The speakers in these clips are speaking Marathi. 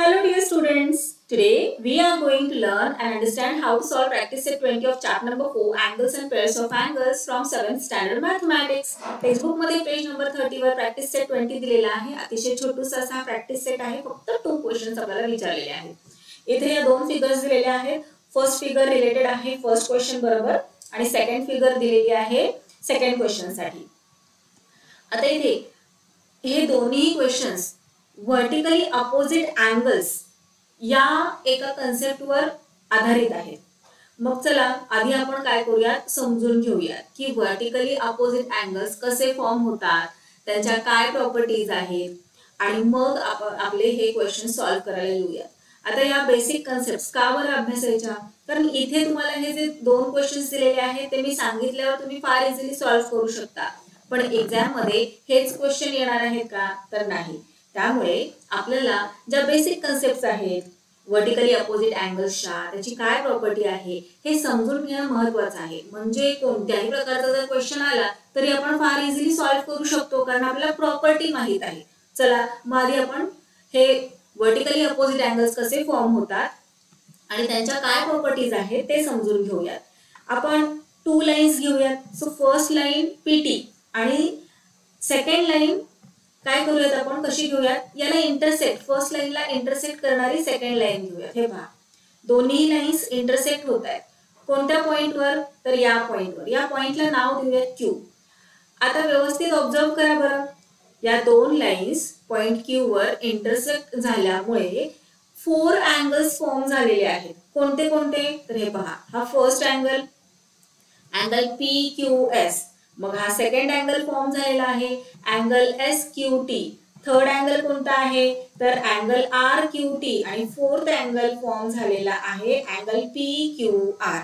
Hello dear students, today we are going to learn and understand how to solve practice set 20 of chapter number 4 angles and pairs of angles from 7th standard mathematics. Textbook मध्ये पेज नंबर 30 वर प्रॅक्टिस सेट 20 दिलेला आहे. अतिशय छोटूसा असा प्रॅक्टिस सेट आहे. फक्त 2 क्वेश्चन्स आपल्याला विचारलेले आहेत. इथे या दोन फिगर्स दिलेले आहेत. फर्स्ट फिगर रिलेटेड आहे फर्स्ट क्वेश्चन बरोबर आणि सेकंड फिगर दिलेली आहे सेकंड क्वेश्चन साठी. आता इथे हे दोन्ही क्वेश्चन्स वर्टिकली अपोजिट अँगल्स या एका कन्सेप्टवर आधारित आहेत. मग चला आधी आपण काय करूयात समजून घेऊयात की वर्टिकली अपोजिट अँगल्स कसे फॉर्म होतात, त्यांच्या काय प्रॉपर्टीज आहेत आणि मग आपले हे क्वेश्चन सॉल्व्ह करायला येऊयात. आता या बेसिक कन्सेप्ट्स का बरं अभ्यासायच्या, कारण इथे तुम्हाला हे जे दोन क्वेश्चन्स दिलेले आहेत ते मी सांगितल्यावर तुम्ही फार इझिली सॉल्व्ह करू शकता, पण एक्झाम मध्ये हेच क्वेश्चन येणार आहेत का, तर नाही. त्यामुळे आपल्याला ज्या बेसिक कन्सेप्ट्स आहेत वर्टिकली अपोजिट अँगल्सच्या, त्याची काय प्रॉपर्टी आहे हे समजून घेणं महत्त्वाचं आहे. म्हणजे कोणत्याही प्रकारचा जर क्वेश्चन आला तरी आपण फार इझिली सॉल्व्ह करू शकतो, कारण आपल्याला प्रॉपर्टी माहित आहे. चला मग आधी आपण हे वर्टिकली अपोजिट अँगल्स कसे फॉर्म होतात आणि त्यांच्या काय प्रॉपर्टीज आहेत ते समजून घेऊयात. आपण 2 लाईन्स घेऊयात. सो फर्स्ट लाईन PT आणि सेकंड लाईन काय करूयात आपण कशी घेऊयात, याला इंटरसेक्ट फर्स्ट लाईनला इंटरसेक्ट करणारी सेकंड लाईन घेऊयात. हे पहा दोन्ही लाईन्स इंटरसेक्ट होत आहेत. कोणत्या पॉइंटवर, तर या पॉइंटवर. या पॉइंटला नाव देऊयात Q. आता व्यवस्थित ऑब्झर्व करा बरं. या दोन लाईन्स पॉइंट Q वर इंटरसेक्ट झाल्यामुळे 4 अँगल्स फॉर्म झालेले आहेत. कोणते कोणते, तर हे पहा हा फर्स्ट अँगल PQS. मग हा सेकंड अँगल फॉर्म झालेला आहे अँगल SQT. थर्ड अँगल कोणता आहे, तर अँगल RQT आणि फोर्थ अँगल फॉर्म झालेला आहे अँगल PQR.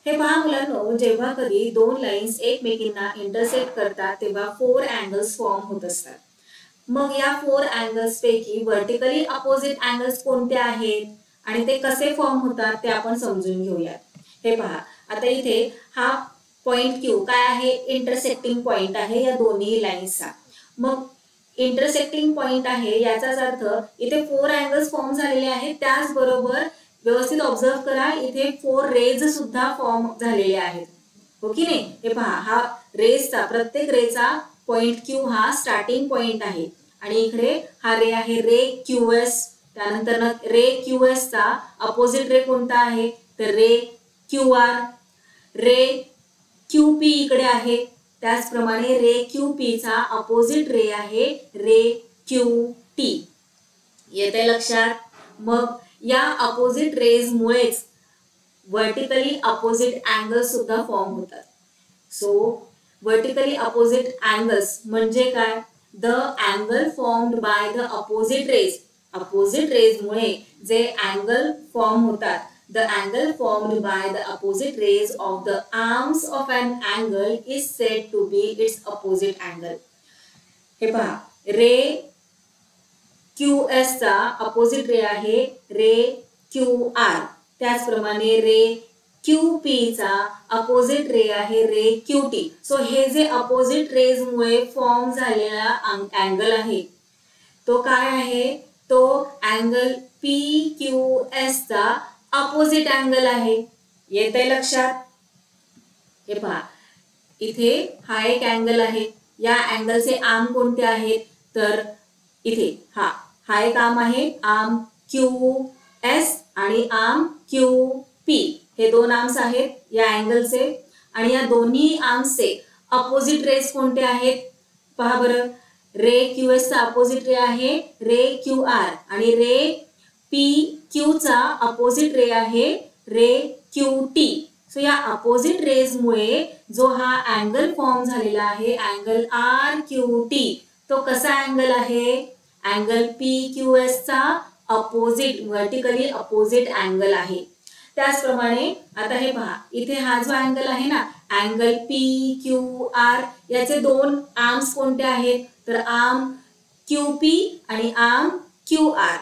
हे पहा मुलांनो, जेव्हा कधी दोन लाईन्स एकमेकींना इंटरसेक्ट करतात तेव्हा 4 अँगल्स फॉर्म होत असतात. मग या 4 अँगल्स पैकी वर्टिकली अपोजिट अँगल्स कोणते आहेत आणि ते कसे फॉर्म होतात ते आपण समजून घेऊयात. हे पहा आता इथे हा पॉइंट Q काय आहे, इंटरसेक्टिंग पॉइंट आहे या दोन्ही लाईन्सचा. मग इंटरसेक्टिंग पॉइंट आहे याचाच अर्थ इथे 4 अँगल्स फॉर्म झालेले आहेत. त्याचबरोबर व्यवस्थित ऑब्झर्व करा, इथे 4 रेज सुद्धा फॉर्म झालेले आहेत, हो की नाही. हे पहा हा रेजचा प्रत्येक रेचा पॉइंट Q हा स्टार्टिंग पॉइंट आहे आणि इकडे हा रे आहे रे QS. त्यानंतर रे QS चा अपोजिट रे कोणता आहे, तर रे QR. रे QP इकडे आहे, त्याचप्रमाणे रे QP चा अपोजिट रे आहे रे QT. येते लक्षात. मग या अपोजिट रेज मुळेच वर्टिकली अपोजिट अँगल्स सुद्धा फॉर्म होतात. सो वर्टिकली अपोजिट अँगल्स म्हणजे काय, the angle formed by the opposite raise. Opposite raise मुळे जे अँगल फॉर्म होतात, the angle formed by the opposite rays of the arms of an angle is said to be its opposite angle. हे पहा रे QS चा अपोजिट रे आहे रे QR. त्याचप्रमाणे रे QP चा अपोजिट रे आहे रे QT. सो हे जे अपोजिट रेज मुळे फॉर्म झालेला अँगल आहे तो काय आहे, तो अँगल PQS चा अपोजिट अँगल आहे. येते लक्षात. हे पहा इथे हा एक अँगल आहे. या अँगलचे आर्म कोणते आहेत, तर इथे हा एक आर्म आहे आर्म QS आणि आर्म QP. हे दोन आर्म्स आहेत या अँगलचे आणि या दोन्ही आर्म्सचे अपोजिट रेज कोणते आहेत, पहा बरं. रे QS चा अपोजिट रे आहे रे QR आणि रे PQ चा अपोजिट रे आहे रे QT. सो या अपोजिट रेज मुळे जो हा अँगल फॉर्म झालेला आहे अँगल RQT, तो कसा अँगल आहे, अँगल PQS चा अपोजिट वर्टिकली अपोजिट अँगल आहे. त्याचप्रमाणे आता हे पहा इथे हा जो अँगल आहे ना अँगल PQR, याचे दोन आर्म्स कोणते आहेत, तर आर्म QP आणि आर्म QR.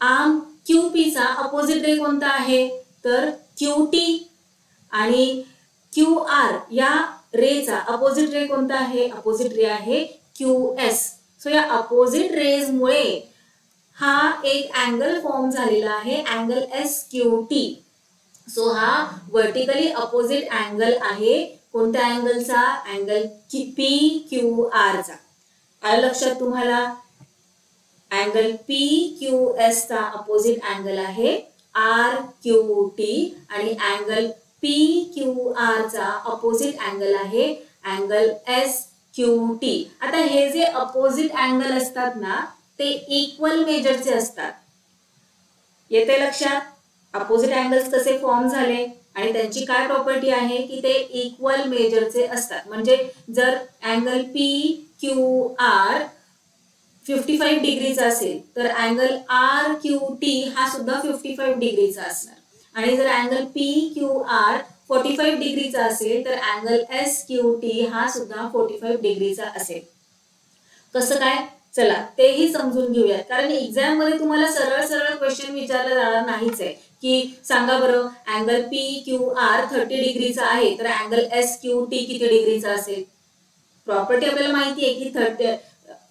आर्म QP चा अपोजिट रे कोणता आहे, तर QT आणि QR या रेचा अपोजिट रे कोणता आहे, अपोजिट रे आहे QS. सो या अपोजिट रेज मुळे हा एक अँगल फॉर्म झालेला आहे, अँगल SQT. सो हा व्हर्टिकली अपोजिट अँगल आहे. कोणत्या अँगलचा? अँगल PQR चा. आलं लक्षात तुम्हाला? अँगल PQS चा अपोजिट अँगल आहे RQT आणि अँगल PQR चा अपोजिट अँगल आहे अँगल SQT. आता हे जे अपोजिट अँगल असतात ना ते इक्वल मेजरचे असतात. येते लक्षात? अपोजिट अँगल्स कसे फॉर्म झाले आणि त्यांची काय प्रॉपर्टी आहे की ते इक्वल मेजरचे असतात. म्हणजे जर अँगल PQR 55 डिग्रीचा असेल तर अँगल RQT हा सुद्धा 55 डिग्रीचा असणार आणि जर अँगल PQR 45 डिग्रीचा असेल तर अँगल SQT हा सुद्धा 45 डिग्रीचा असेल. कसं काय? चला तेही समजून घेऊयात, कारण एक्झाम मध्ये तुम्हाला सरळ सरळ क्वेश्चन विचारला जाणार नाहीच आहे की सांगा बरं अँगल PQR 30 डिग्रीचा आहे तर अँगल SQT किती डिग्रीचा असेल. प्रॉपर्टी आपल्याला माहिती आहे की 30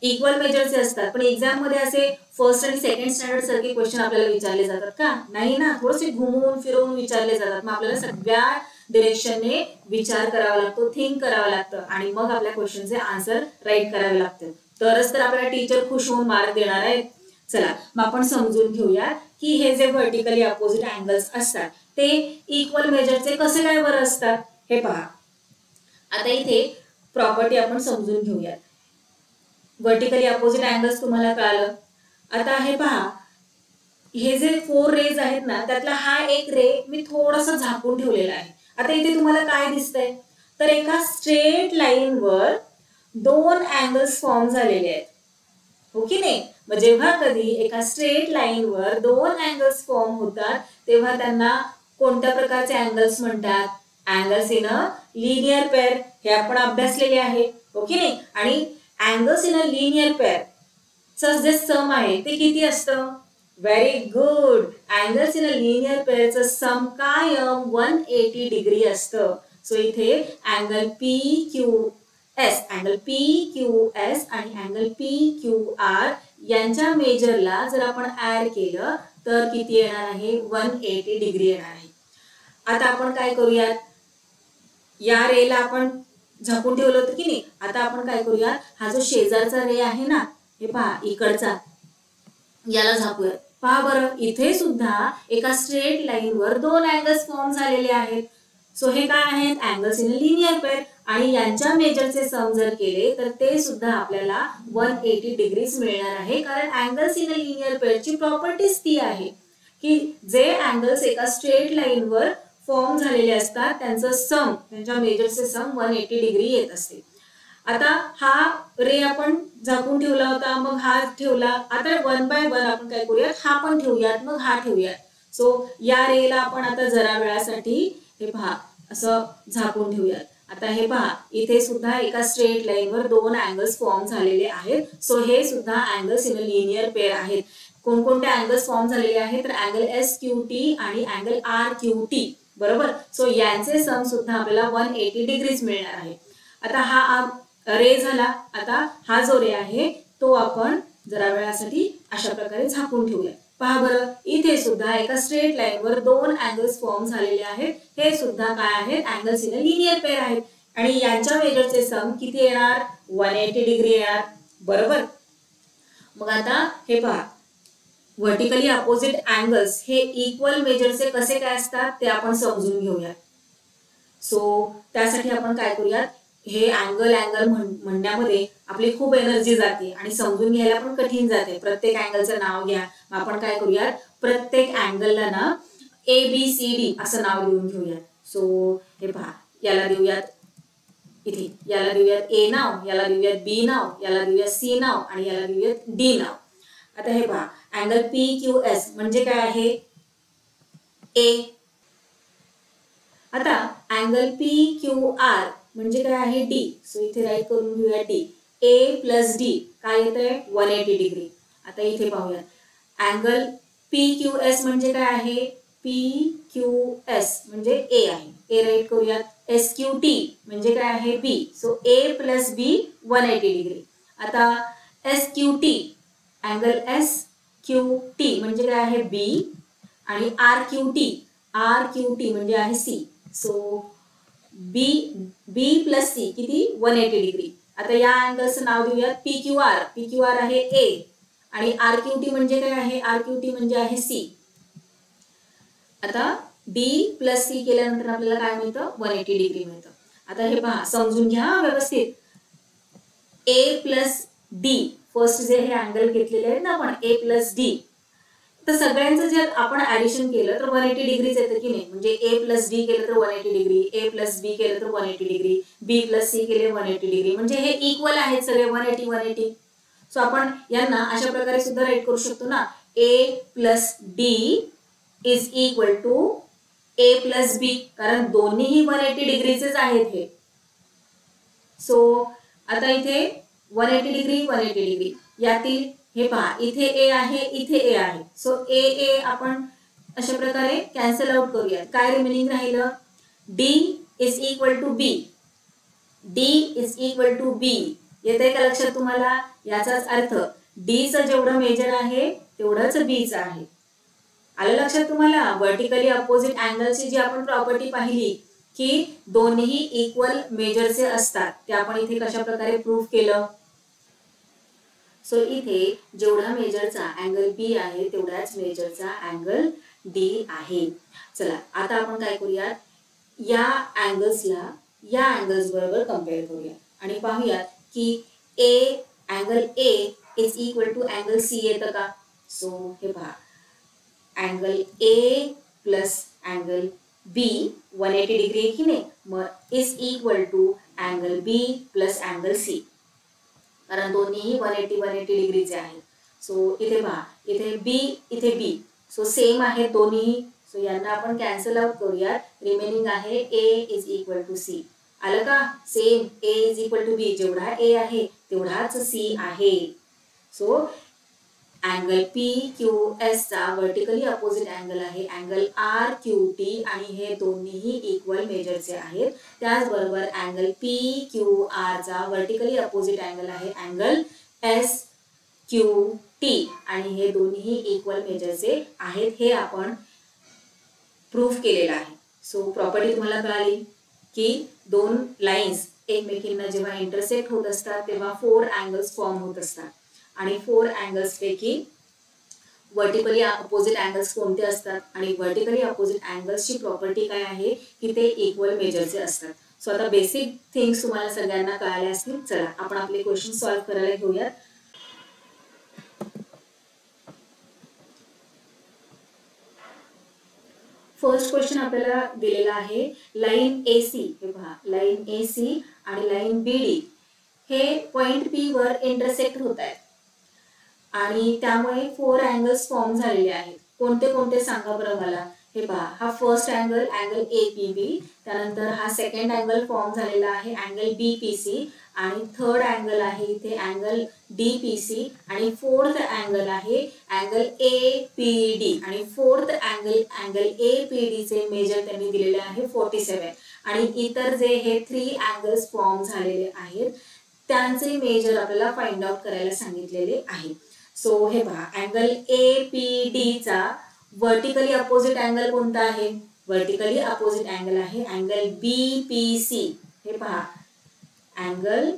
इक्वल मेजरचे असतात, पण एक्झाम मध्ये असे फर्स्ट आणि सेकंड स्टँडर्ड सारखे क्वेश्चन आपल्याला विचारले जातात का? नाही ना, थोडेसे घुमवून फिरवून विचारले जातात. मग आपल्याला सगळ्या डिरेक्शनने विचार करावा लागतो, थिंक करावं लागतं आणि मग आपल्या क्वेश्चनचे आन्सर राईट करावे लागतात. तरच तर आपल्याला टीचर खुश होऊन मार्क देणार आहेत. चला मग आपण समजून घेऊया की हे जे व्हर्टिकली अपोजिट अँगल्स असतात ते इक्वल मेजरचे कसे काय बरं असतात. हे पहा, आता इथे प्रॉपर्टी आपण समजून घेऊयात. व्हर्टिकली अपोजिट अँगल्स तुम्हाला कळालं. आता हे पहा, हे जे 4 रेज आहेत ना त्यातला हा एक रे मी थोडासा झाकून ठेवलेला आहे. आता इथे तुम्हाला काय दिसतंय तर एका स्ट्रेट लाईन वर 2 अँगल्स फॉर्म झालेले आहेत, हो की नाही. मग जेव्हा कधी एका स्ट्रेट लाईन वर 2 अँगल्स फॉर्म होतात तेव्हा त्यांना कोणत्या प्रकारचे अँगल्स म्हणतात? Angles in a linear pair. हे आपण अभ्यासलेले आहे, हो की नाही. आणि angles in a linear pair चं जे सम आहे ते किती असतं? Very good. Angles in a linear पेअरचं सम कायम 180 डिग्री असतं. सो इथे अँगल PQS आणि अँगल PQR यांच्या मेजरला जर आपण ऍड केलं तर किती येणार आहे? 180 डिग्री येणार आहे. आता आपण काय करूयात, या रेला आपण झाकून ठेवलं होतं की नाही. आता आपण काय करूया, हा जो शेजारचा रे आहे ना, हे पहा इकडचा, याला झाकूयात. पहा बरं, इथे सुद्धा एका स्ट्रेट लाईन वर 2 अँगल्स फॉर्म झालेले आहेत. सो हे काय आहेत? Angles in a linear pair आणि यांच्या मेजरचे सम जर केले तर ते सुद्धा आपल्याला 180 डिग्रीज मिळणार आहे. कारण अँगल्स इन अ लिनियर पेअरची प्रॉपर्टीज ती आहे की जे अँगल्स एका स्ट्रेट लाईन वर फॉर्म झालेले असतात त्यांचं सम, त्यांच्या मेजरचे सम 180 डिग्री येत असते. आता हा रे आपण झाकून ठेवला होता, मग हा ठेवला. आता 1 बाय 1 आपण काय करूयात, हा पण ठेवूयात, मग हा ठेवूयात. सो या रेला आपण आता जरा वेळासाठी हे पहा असं झाकून ठेवूयात. आता हे पहा, इथे सुद्धा एका स्ट्रेट लाईन वर 2 अँगल्स फॉर्म झालेले आहेत. सो हे सुद्धा angles in a linear pair आहेत. कोणकोणते अँगल्स फॉर्म झालेले आहेत तर अँगल SQT आणि अँगल RQT, बरोबर. सो यांचे सम सुद्धा आपल्याला 180 डिग्रीज मिळणार आहे. आता हा रे झाला. आता हा जो रे आहे तो आपण जरा वेळासाठी अशा प्रकारे झाकून ठेवूया. पहा बरं, इथे सुद्धा एका स्ट्रेट लाईन वर 2 अँगल्स फॉर्म झालेले आहेत. हे सुद्धा काय आहेत? Angles in a linear pair आहेत आणि यांच्या मेजरचे सम किती येणार? 180 डिग्री येणार, बरोबर. मग आता हे पहा, व्हर्टिकली अपोजिट अँगल्स हे इक्वल मेजरचे कसे काय असतात ते आपण समजून घेऊया. सो त्यासाठी आपण काय करूयात, हे अँगल म्हणण्यामध्ये आपली खूप एनर्जी जाते आणि समजून घ्यायला पण कठीण जाते. प्रत्येक अँगलचं नाव घ्या. आपण काय करूयात, प्रत्येक अँगलला ना ABCD असं नाव लिहून घेऊयात. सो हे पहा, याला देऊयात इथे, याला देऊयात A नाव, याला देऊयात B नाव, याला देऊयात C नाव आणि याला देऊयात D नाव. आता हे पहा, अँगल PQS म्हणजे काय आहे? A. आता अँगल PQR म्हणजे काय आहे? D. सो इथे राईट करून घेऊया D. A प्लस D काय येतंय? 180 डिग्री. आता इथे पाहूया, अँगल PQS म्हणजे काय आहे? PQS म्हणजे A आहे. A राईट करूयात. SQT म्हणजे काय आहे? B. So A plus B 180 degree. आता SQT अँगल क्यू टी म्हणजे काय आहे बी आणि आर क्यू टी म्हणजे आहे सी. सो बी प्लस सी किती 180 डिग्री. आता या अँगलचं नाव देऊयात पी क्यू आर आहे ए आणि आर क्यू टी म्हणजे काय आहे आर क्यू टी म्हणजे आहे सी. आता बी प्लस सी केल्यानंतर आपल्याला काय मिळतं 180 डिग्री मिळतं. आता हे पहा समजून घ्या व्यवस्थित. ए प्लस डी फर्स्ट जे हे अँगल घेतलेले आहेत ना आपण ए प्लस डी, तर सगळ्यांचं जर आपण ऍडिशन केलं तर 180 डिग्रीच येतं की नाही. म्हणजे ए प्लस डी केलं तर 180 डिग्री, ए प्लस बी केलं तर 180 डिग्री, बी प्लस सी केले 180 डिग्री, म्हणजे हे इक्वल आहेत सगळे 180. सो आपण यांना अशा प्रकारे सुद्धा राईट करू शकतो ना, A plus D is equal to A plus B, कारण दोन्हीही 180 डिग्रीचेच आहेत हे. सो आता इथे 180 डिग्री यातील हे पहा इथे ए आहे इथे ए आहे. सो ए आपण अशा प्रकारे कॅन्सल आउट करूया. काय रिमेनिंग राहिलं डी इज इक्वल टू बी. येते का लक्षात तुम्हाला? याचाच अर्थ डी चं जेवढं मेजर आहे तेवढंच बी चं आहे. आलं लक्षात तुम्हाला? वर्टिकली अपोजिट अँगलची जी आपण प्रॉपर्टी पाहिली की दोन्ही इक्वल मेजरचे असतात, ते आपण इथे कशा प्रकारे प्रूव्ह केलं. सो इथे जेवढा मेजरचा अँगल बी आहे तेवढाच मेजरचा अँगल डी आहे. चला आता आपण काय करूयात, या अँगल्सला या अँगल्स बरोबर कम्पेअर करूया आणि पाहूयात की angle A is equal to angle C येतं का. सो हे पहा angle A plus angle B 180 degree आहे की नाही, मग is equal to angle B plus angle C, कारण दोन्हीही 180 डिग्रीचे आहेत. सो इथे पहा इथे बी सो सेम आहे दोन्ही. सो यांना आपण कॅन्सल आउट करूयात. रिमेनिंग आहे A is equal to C. आलं का? Same A is equal to B, जेवढा ए आहे तेवढाच सी आहे. So angle P Q S चा वर्टिकली अपोजिट अँगल आहे अँगल आर क्यू टी आणि हे दोन्हीही इक्वल मेजरचे आहेत. त्याचबरोबर अँगल पी क्यू आर चा वर्टिकली अपोजिट अँगल आहे अँगल एस क्यू टी आणि हे दोन्हीही इक्वल मेजरचे आहेत. हे आपण प्रूव्ह केलेलं आहे. सो प्रॉपर्टी तुम्हाला कळाली की दोन लाईन्स एकमेकींना जेव्हा इंटरसेक्ट होत असतात तेव्हा 4 अँगल्स फॉर्म होत असतात आणि 4 अँगल्स पैकी वर्टिकली अपोजिट अँगल्स कोणते असतात आणि वर्टिकली अपोजिट अँगल्सची प्रॉपर्टी काय आहे की ते इक्वल मेजरचे असतात. सो आता बेसिक थिंग्स तुम्हाला सगळ्यांना कळाल्या असतील. चला आपण आपले क्वेश्चन सॉल्व्ह करायला घेऊयात. फर्स्ट क्वेश्चन आपल्याला दिलेला आहे लाईन AC. हे पहा लाईन AC आणि लाईन BD हे पॉइंट P वर इंटरसेक्ट होत आहेत आणि त्यामुळे 4 अँगल्स फॉर्म झालेले आहेत. कोणते कोणते सांगा बरं मला. हे पहा हा फर्स्ट अँगल APB, त्यानंतर हा सेकंड अँगल फॉर्म झालेला आहे अँगल BPC आणि थर्ड अँगल आहे इथे अँगल DPC आणि फोर्थ अँगल आहे अँगल APD आणि फोर्थ अँगल APD चे मेजर त्यांनी दिलेले आहे 47 आणि इतर जे हे 3 अँगल्स फॉर्म झालेले आहेत त्यांचे मेजर आपल्याला फाइंड आउट करायला सांगितलेले आहे. सो हे पहा अँगल APD चा वर्टिकली अपोजिट अँगल कोणता आहे? वर्टिकली अपोजिट अँगल आहे अँगल BPC. हे पहा अँगल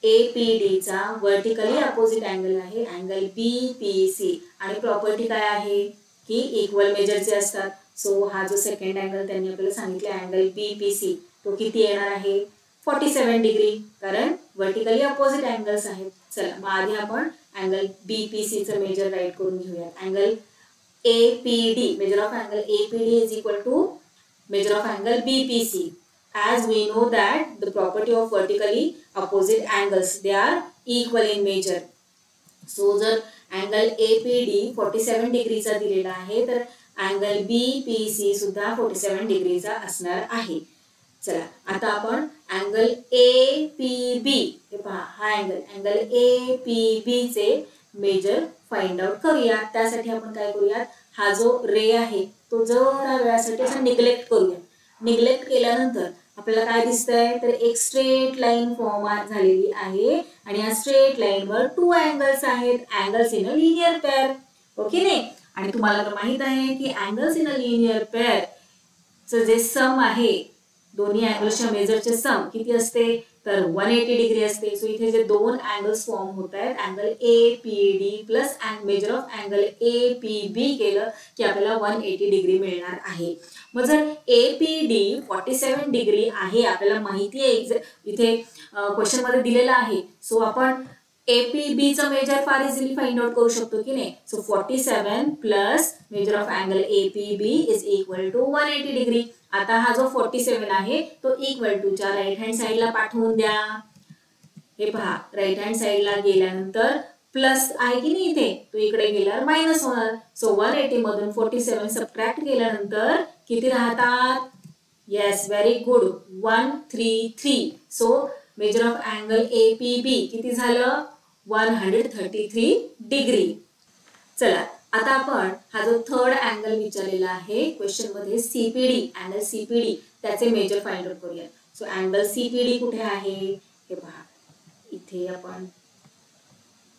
APD चा वर्टिकली अपोजिट अँगल आहे अँगल BPC आणि प्रॉपर्टी काय आहे की इक्वल मेजरचे असतात. सो हा जो सेकंड अँगल त्यांनी आपल्याला सांगितले अँगल BPC तो किती येणार आहे 47 डिग्री, कारण वर्टिकली अपोजिट अँगल्स आहेत. चला मग आधी आपण अँगल BPC चं मेजर राईट करून घेऊया. Angle APD, measure of angle APD is equal to measure of angle BPC. As we know that the property of vertically opposite angles, they are equal in measure. So जर angle APD 47 डिग्रीचा दिलेला आहे तर angle BPC सुद्धा 47 डिग्रीचा असणार आहे. चला आता आपण अँगल APB, हे पहा हा अँगल APB चे मेजर फाइंड आउट करूया. त्यासाठी आपण काय करूया, हा जो रे आहे तो जरा वेळासाठी असं निग्लेक्ट करूया. निग्लेक्ट केल्यानंतर आपल्याला काय दिसतंय तर एक स्ट्रेट लाईन फॉर्म झालेली आहे आणि या स्ट्रेट लाईन वर 2 अँगल्स आहेत, angles in a linear pair. हो की नाही. आणि तुम्हाला तर माहित आहे की angles in a linear pair चं जे सम आहे, दोन्ही अँगल्सच्या मेजरचे सम किती असते तर 180 डिग्री असते. सो इथे जे दोन अँगल्स फॉर्म होत आहेत, angle APD plus measure of angle APB केलं की आपल्याला 180 डिग्री मिळणार आहे. मग जर APD 47 डिग्री आहे, आपल्याला माहिती आहे इथे क्वेश्चन मध्ये दिलेला आहे. सो आपण APB चं मेजर फार इझिली फाइंड आउट करू शकतो की नाही. So 47 plus measure of angle APB is equal to 180 degree. आता हा जो 47 आहे तो इक्वल टू च्या राईट हँड साईडला पाठवून द्या. हे पहा, राईट हँड साईडला गेल्यानंतर प्लस आहे की नाही इथे, तो इकडे गेल्यावर मायनस होणार. सो 180 मधून 47 सबट्रॅक्ट केल्यानंतर किती राहतात. Yes, very good, 133. So measure of angle APB किती झालं 133 डिग्री. चला आता आपण हा जो थर्ड अँगल विचारलेला आहे क्वेश्चन मध्ये CPD, अँगल CPD त्याचे मेजर फाइंड आउट करूया. सो अँगल CPD कुठे आहे हे पहा, इथे आपण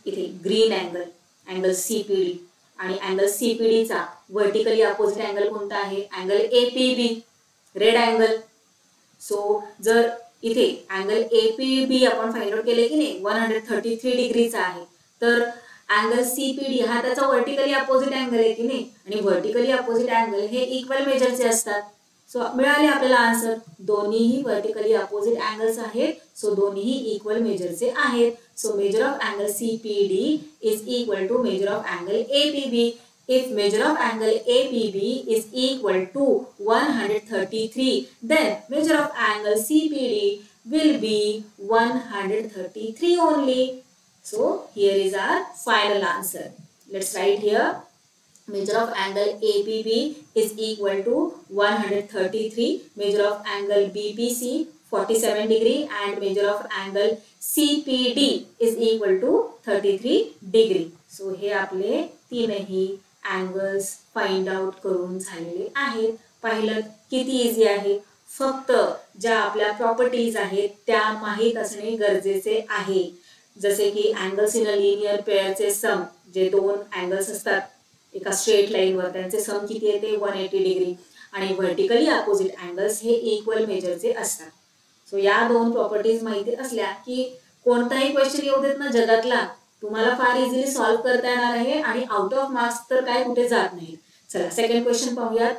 इथे ग्रीन अँगल CPD आणि अँगल CPD चा व्हर्टिकली अपोजिट अँगल कोणता आहे angle APB, red angle. So जर इथे अँगल APB आपण फाइंड आउट केले की नाही 133 डिग्रीचा आहे, तर अँगल CPD हा त्याचा व्हर्टिकली अपोजिट अँगल आहे की नाही, आणि व्हर्टिकली अपोजिट अँगल हे इक्वल मेजरचे असतात. सो मिळाले आपल्याला आन्सर, दोन्हीही व्हर्टिकली अपोजिट अँगल्स आहेत. सो दोन्हीही इक्वल मेजरचे आहेत. So measure of angle CPD is equal to measure of angle APB. If measure of angle APB is equal to 133, then measure of angle CPD will be 133 only. So here is our final answer. Let's write here. Measure of angle APB is equal to 133. Measure of angle BPC 47 degree and measure of angle CPD is equal to 33 degree. So हे आपले तीनही अँगल्स फाइंड आउट करून झालेले आहेत. पाहिलं किती इझी आहे. फक्त ज्या आपल्या प्रॉपर्टीज आहेत त्या माहीत असणे गरजेचे आहे. जसे की अँगल्स इन अ लिनियर पेअरचे सम, जे दोन अँगल्स असतात एका स्ट्रेट लाईनवर, त्यांचे सम किती येते 180 डिग्री, आणि व्हर्टिकली अपोजिट अँगल्स हे इक्वल मेजरचे असतात. सो या दोन प्रॉपर्टीज माहिती असल्या की कोणताही क्वेश्चन येऊ देत ना जगातला, तुम्हाला फार इझिली सॉल्व्ह करता येणार आहे आणि आउट ऑफ मार्क्स तर काय कुठे जात नाही. चला सेकंड क्वेश्चन पाहूयात.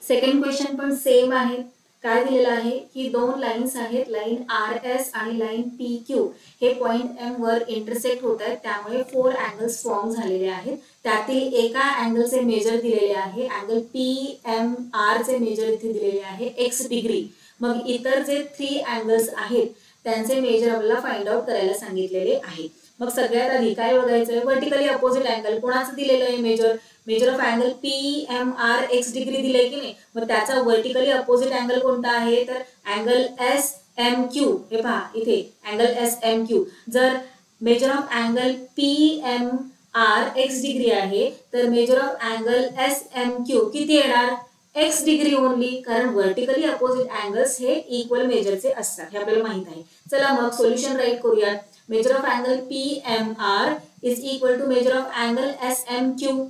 सेकंड क्वेश्चन पण सेम आहे. काय दिलेलं आहे की दोन लाईन्स आहेत, लाईन RS आणि लाईन PQ, हे पॉइंट M वर इंटरसेक्ट होत आहेत, त्यामुळे 4 अँगल्स फॉर्म झालेले आहेत. त्यातील एका अँगलचे मेजर दिलेले आहे, अँगल PMR चे मेजर इथे दिलेले आहे x डिग्री. मग इतर जे 3 अँगल्स आहेत त्यांचे मेजर आपल्याला फाइंड आउट करायला सांगितलेले आहे. मग सगळ्यात आधी काय बघायचं आहे, व्हर्टिकली अपोजिट अँगल कोणाचं दिलेलं आहे measure, measure of angle PMR x degree दिलंय की नाही, मग त्याचा व्हर्टिकली अपोजिट अँगल कोणता आहे तर अँगल SMQ. हे पहा इथे अँगल SMQ. जर measure of angle PMR x degree आहे तर मेजर ऑफ अँगल SMQ किती येणार x डिग्री ओनली, कारण व्हर्टिकली अपोजिट अँगल्स हे इक्वल मेजरचे असतात, हे आपल्याला माहित आहे. चला मग सोल्युशन राईट करूयात. Measure of angle PMR is equal to measure of angle SMQ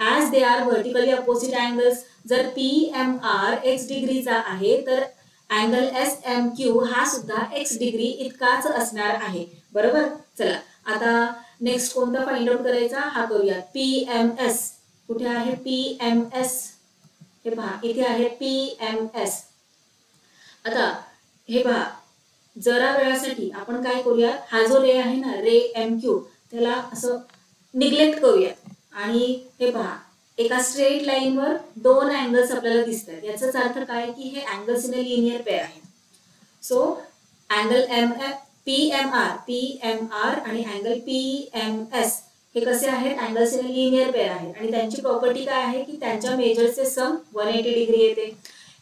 as they are vertically opposite angles. जर PMR x डिग्रीचा आहे तर अँगल SMQ हा सुद्धा x डिग्री इतकाच असणार आहे, बरोबर. चला आता नेक्स्ट कोणता फाइंड आउट करायचा हा करूयात. PMS कुठे आहे, PMS हे पहा इथे आहे PMS. आता हे पहा जरा वेळासाठी आपण काय करूया, हा जो रे आहे ना रे MQ त्याला असं निग्लेक्ट करूया. आणि हे पहा एका स्ट्रेट लाईनवर दोन अँगल्स आपल्याला दिसतात, याचाच अर्थ काय की हे angles in a linear pair आहेत. सो अँगल PMR आणि अँगल PMS हे कसे आहेत, angles in a linear pair आहेत, आणि त्यांची प्रॉपर्टी काय आहे की त्यांच्या मेजरचे सम 180 डिग्री येते.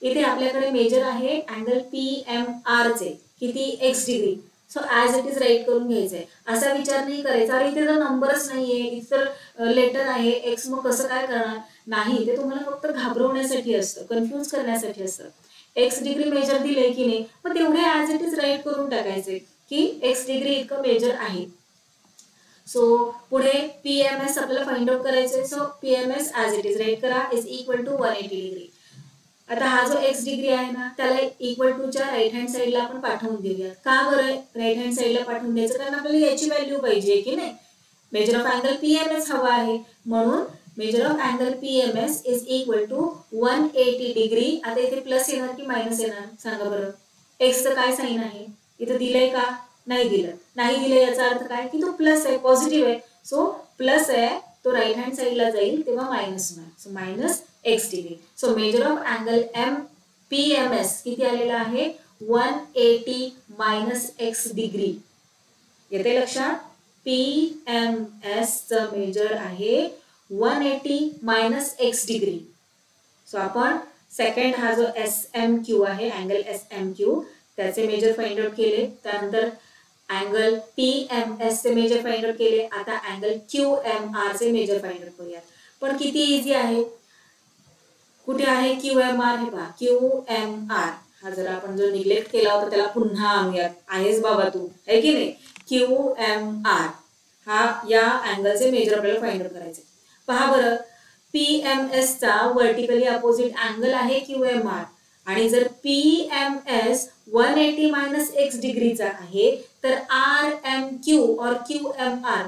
इथे आपल्याकडे मेजर आहे अँगल PMR चे किती x degree. So as it is right करून घ्यायचंय. असा विचार नाही करायचा अरे इथे तर नंबरच नाहीये, इथे तर लेटर आहे x, मग कसं काय करणार, नाही. ते तुम्हाला फक्त घाबरवण्यासाठी असतं, कन्फ्यूज करण्यासाठी असतं. x डिग्री मेजर दिले की नाही, मग तेवढे ॲज इट इज राईट करून टाकायचे की x डिग्री इतकं मेजर आहे. सो पुढे PMS आपल्याला फाइंड आउट करायचं आहे. So PMS as it is right करा इज इक्वल टू 180 डिग्री. आता हा जो x डिग्री आहे ना त्याला इक्वल टू च्या राईट हँड साईडला आपण पाठवून देऊयात. का बरं राईट हँड साईडला पाठवून द्यायचं? कारण आपल्याला याची व्हॅल्यू पाहिजे की नाही. मेजर ऑफ अँगल PMS हवा आहे म्हणून measure of angle PMS is equal to 180 degree. आता इथे प्लस येणार की मायनस येणार सांगा बरं. एक्सचं काय साईन आहे इथं दिलंय का? नाही दिलं. नाही दिलं याचा अर्थ काय की तो प्लस आहे, पॉझिटिव्ह आहे. सो प्लस आहे तो राईट हँड साईडला जाईल तेव्हा मायनस होणार. So minus x degree. So measure of angle PMS किती आलेला आहे? 180 मायनस x डिग्री. येते लक्षात? PMS चं मेजर आहे 180 मायनस x डिग्री. सो आपण सेकंड हा जो SMQ आहे अँगल SMQ त्याचे मेजर फाइंड आउट केले. त्यानंतर अँगल PMS चे मेजर फाइंड आउट केले. आता अँगल QMR चे मेजर फाइंड आउट करूयात. पण किती इझी आहे. कुठे आहे QMR? हे पहा QMR हा जर आपण जो निग्लेक्ट केला होता त्याला पुन्हा आणूयात. आहेस बाबा तू आहे की नाही. QMR हा या अँगलचे मेजर आपल्याला फाइंड आउट करायचे. पहा बरं PMS चा वर्टिकली अपोजिट अँगल आहे QMR आणि जर PMS 180 मायनस x डिग्रीचा आहे तर RMQ और QMR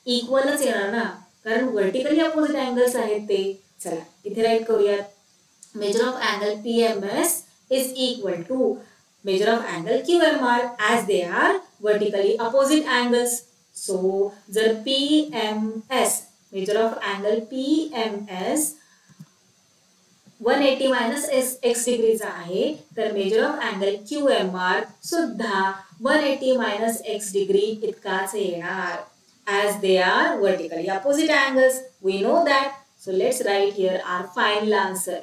इक्वलच येणार ना कारण वर्टिकली अपोजिट अँगल्स आहेत ते. चला इथे राईट करूयात. Measure of angle PMS is equal to measure of angle QMR as they are vertically opposite angles. So जर PMS measure of angle PMS 180 minus x डिग्रीचा आहे तर मेजर ऑफ अँगल QMR सुद्धा 180 मायनस x डिग्री इतकाच येणार. as they are vertically opposite angles. We know that. So let's write here our final answer.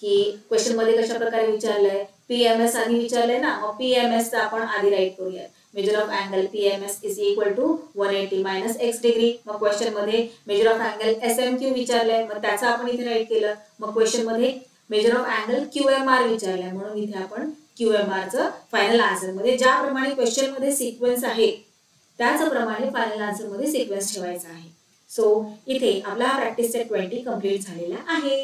की क्वेश्चन मध्ये कशा प्रकारे विचारलंय PMS आधी विचारलंय ना मग PMS चा आपण आधी राईट करूया. Measure of angle PMS is equal to 180 minus x degree. मग क्वेश्चन मध्ये मेजर ऑफ अँगल SMQ विचारलंय मग त्याचं आपण इथे राईट केलं. मग क्वेश्चन मध्ये मेजर ऑफ अँगल QMR विचारलंय म्हणून इथे आपण QMR चं फायनल आन्सर मध्ये ज्याप्रमाणे क्वेश्चन मध्ये सिक्वेन्स आहे त्याचप्रमाणे फायनल आन्सर मध्ये सिक्वेन्स ठेवायचा आहे. सो इथे आपला हा प्रॅक्टिस सेट 20 कंप्लीट झालेला आहे.